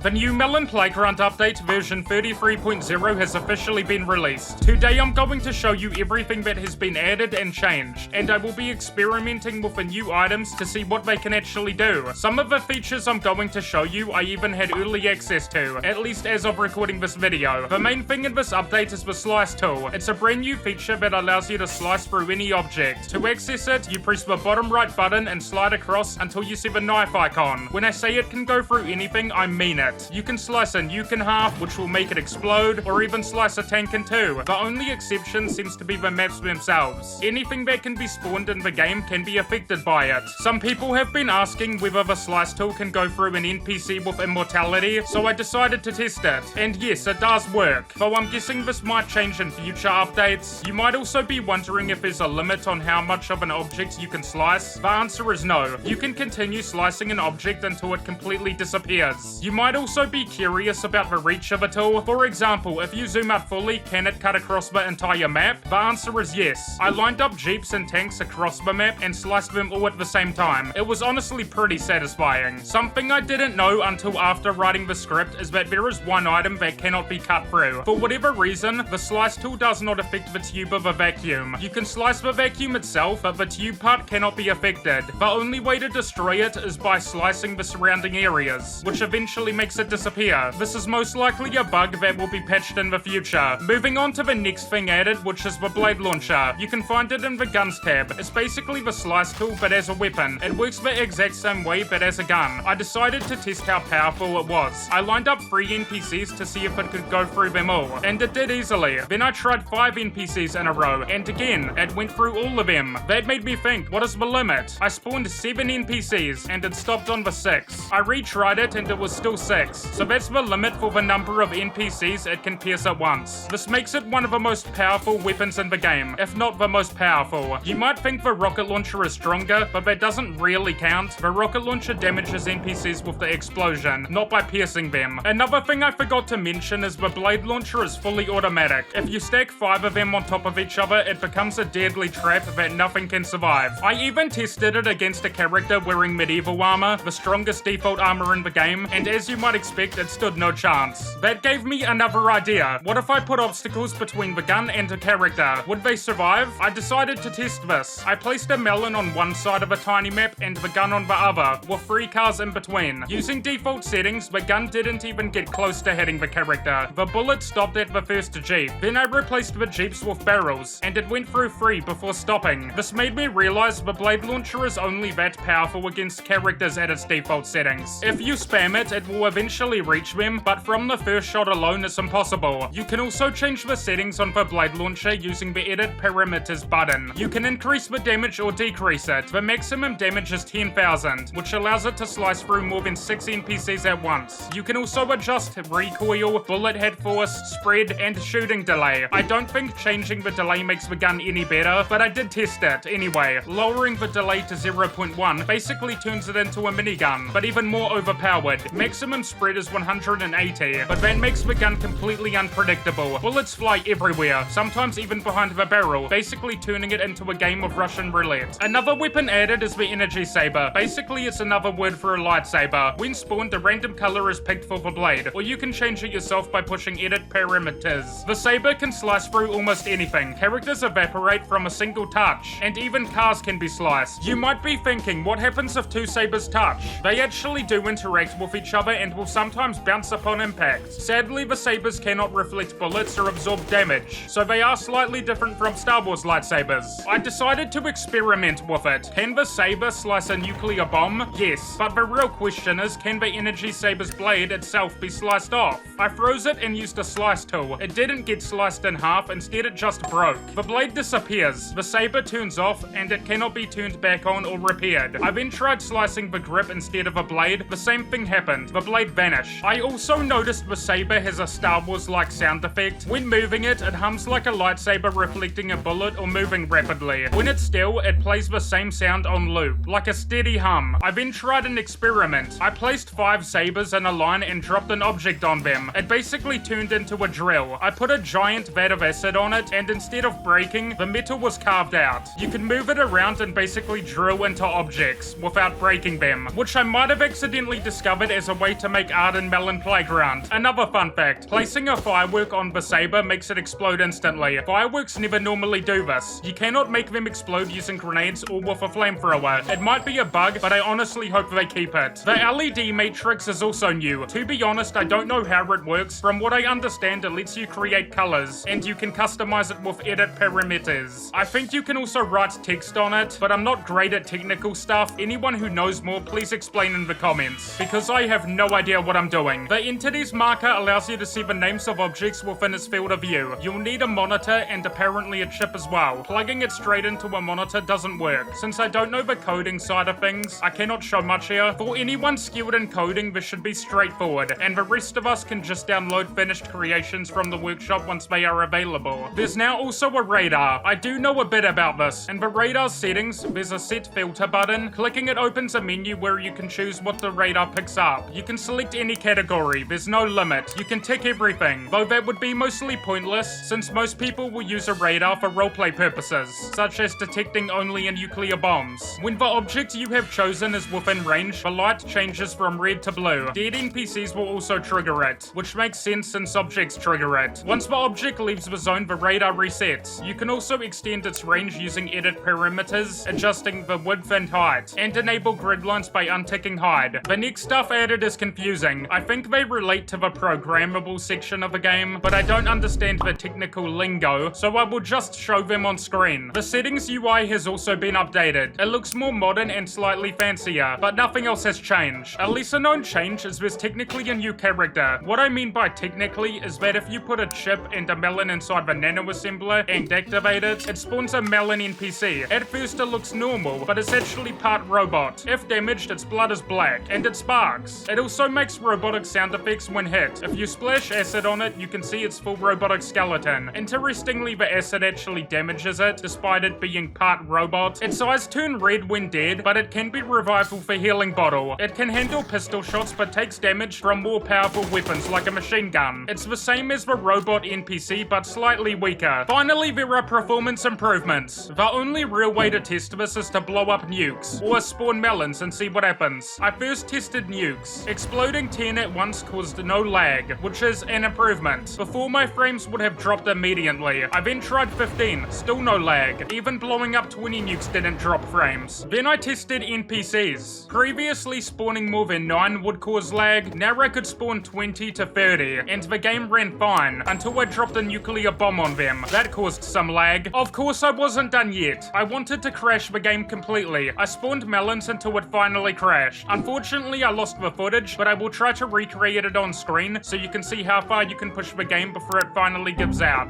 The new Melon Playground update version 33.0 has officially been released. Today I'm going to show you everything that has been added and changed, and I will be experimenting with the new items to see what they can actually do. Some of the features I'm going to show you I even had early access to, at least as of recording this video. The main thing in this update is the slice tool. It's a brand new feature that allows you to slice through any object. To access it, you press the bottom right button and slide across until you see the knife icon. When I say it can go through anything, I mean it. You can slice a nuke in half, which will make it explode, or even slice a tank in two. The only exception seems to be the maps themselves. Anything that can be spawned in the game can be affected by it. Some people have been asking whether the slice tool can go through an NPC with immortality, so I decided to test it. And yes, it does work, though I'm guessing this might change in future updates. You might also be wondering if there's a limit on how much of an object you can slice. The answer is no. You can continue slicing an object until it completely disappears. You might also be curious about the reach of a tool. For example, if you zoom out fully, can it cut across the entire map? The answer is yes. I lined up jeeps and tanks across the map and sliced them all at the same time. It was honestly pretty satisfying. Something I didn't know until after writing the script is that there is one item that cannot be cut through. For whatever reason, the slice tool does not affect the tube of a vacuum. You can slice the vacuum itself, but the tube part cannot be affected. The only way to destroy it is by slicing the surrounding areas, which eventually makes it disappear. This is most likely a bug that will be patched in the future. Moving on to the next thing added, which is the blade launcher. You can find it in the guns tab. It's basically the slice tool but as a weapon. It works the exact same way but as a gun. I decided to test how powerful it was. I lined up 3 NPCs to see if it could go through them all, and it did easily. Then I tried 5 NPCs in a row, and again, it went through all of them. That made me think, what is the limit? I spawned 7 NPCs, and it stopped on the 6th. I retried it, and it was still 6. So that's the limit for the number of NPCs it can pierce at once. This makes it one of the most powerful weapons in the game, if not the most powerful. You might think the rocket launcher is stronger, but that doesn't really count. The rocket launcher damages NPCs with the explosion, not by piercing them. Another thing I forgot to mention is the blade launcher is fully automatic. If you stack 5 of them on top of each other, it becomes a deadly trap that nothing can survive. I even tested it against a character wearing medieval armor, the strongest default armor in the game, and as you might expect, it stood no chance. That gave me another idea. What if I put obstacles between the gun and a character? Would they survive? I decided to test this. I placed a melon on one side of a tiny map and the gun on the other, with 3 cars in between. Using default settings, the gun didn't even get close to hitting the character. The bullet stopped at the first jeep. Then I replaced the jeeps with barrels, and it went through 3 before stopping. This made me realize the blade launcher is only that powerful against characters at its default settings. If you spam it, it will eventually reach them, but from the first shot alone it's impossible. You can also change the settings on the blade launcher using the edit parameters button. You can increase the damage or decrease it. The maximum damage is 10,000, which allows it to slice through more than 6 NPCs at once. You can also adjust recoil, bullet hit force, spread, and shooting delay. I don't think changing the delay makes the gun any better, but I did test it anyway. Lowering the delay to 0.1 basically turns it into a minigun, but even more overpowered. Maximum spread is 180, but that makes the gun completely unpredictable. Bullets fly everywhere, sometimes even behind the barrel, basically turning it into a game of Russian roulette. Another weapon added is the energy saber. Basically, it's another word for a lightsaber. When spawned, a random color is picked for the blade, or you can change it yourself by pushing edit parameters. The saber can slice through almost anything. Characters evaporate from a single touch, and even cars can be sliced. You might be thinking, what happens if 2 sabers touch? They actually do interact with each other and will sometimes bounce upon impact. Sadly, the sabers cannot reflect bullets or absorb damage, so they are slightly different from Star Wars lightsabers. I decided to experiment with it. Can the saber slice a nuclear bomb? Yes, but the real question is, can the energy saber's blade itself be sliced off? I froze it and used a slice tool. It didn't get sliced in half, instead it just broke. The blade disappears, the saber turns off, and it cannot be turned back on or repaired. I then tried slicing the grip instead of a blade. The same thing happened. The blade vanished. I also noticed the saber has a Star Wars-like sound effect. When moving it, it hums like a lightsaber reflecting a bullet or moving rapidly. When it's still, it plays the same sound on loop, like a steady hum. I then tried an experiment. I placed 5 sabers in a line and dropped an object on them. It basically turned into a drill. I put a giant vat of acid on it, and instead of breaking, the metal was carved out. You can move it around and basically drill into objects without breaking them, which I might have accidentally discovered as a way to to make art in Melon Playground. Another fun fact, placing a firework on the saber makes it explode instantly. Fireworks never normally do this. You cannot make them explode using grenades or with a flamethrower. It might be a bug, but I honestly hope they keep it. The LED matrix is also new. To be honest, I don't know how it works. From what I understand, it lets you create colors, and you can customize it with edit parameters. I think you can also write text on it, but I'm not great at technical stuff. Anyone who knows more, please explain in the comments, because I have no idea what I'm doing. The entities marker allows you to see the names of objects within its field of view. You'll need a monitor and apparently a chip as well. Plugging it straight into a monitor doesn't work. Since I don't know the coding side of things, I cannot show much here. For anyone skilled in coding, this should be straightforward, and the rest of us can just download finished creations from the workshop once they are available. There's now also a radar. I do know a bit about this. In the radar settings, there's a set filter button. Clicking it opens a menu where you can choose what the radar picks up. You can select any category. There's no limit. You can tick everything, though that would be mostly pointless since most people will use a radar for roleplay purposes, such as detecting only nuclear bombs. When the object you have chosen is within range, the light changes from red to blue. Dead NPCs will also trigger it, which makes sense since objects trigger it. Once the object leaves the zone, the radar resets. You can also extend its range using edit parameters, adjusting the width and height, and enable grid lines by unticking hide. The next stuff added is confusing. I think they relate to the programmable section of the game, but I don't understand the technical lingo, so I will just show them on screen. The settings UI has also been updated. It looks more modern and slightly fancier, but nothing else has changed. A lesser known change is there's technically a new character. What I mean by technically is that if you put a chip and a melon inside the nano assembler and activate it, it spawns a melon NPC. At first it looks normal, but it's actually part robot. If damaged, its blood is black, and it sparks. It also makes robotic sound effects when hit. If you splash acid on it, you can see its full robotic skeleton. Interestingly, the acid actually damages it, despite it being part robot. Its eyes turn red when dead, but it can be revived with a healing bottle. It can handle pistol shots, but takes damage from more powerful weapons like a machine gun. It's the same as the robot NPC, but slightly weaker. Finally, there are performance improvements. The only real way to test this is to blow up nukes, or spawn melons and see what happens. I first tested nukes. Exploding 10 at once caused no lag, which is an improvement. Before, my frames would have dropped immediately. I then tried 15, still no lag. Even blowing up 20 nukes didn't drop frames. Then I tested NPCs. Previously, spawning more than 9 would cause lag. Now I could spawn 20 to 30, and the game ran fine, until I dropped a nuclear bomb on them. That caused some lag. Of course, I wasn't done yet. I wanted to crash the game completely. I spawned melons until it finally crashed. Unfortunately, I lost the footage, but I will try to recreate it on screen so you can see how far you can push the game before it finally gives out.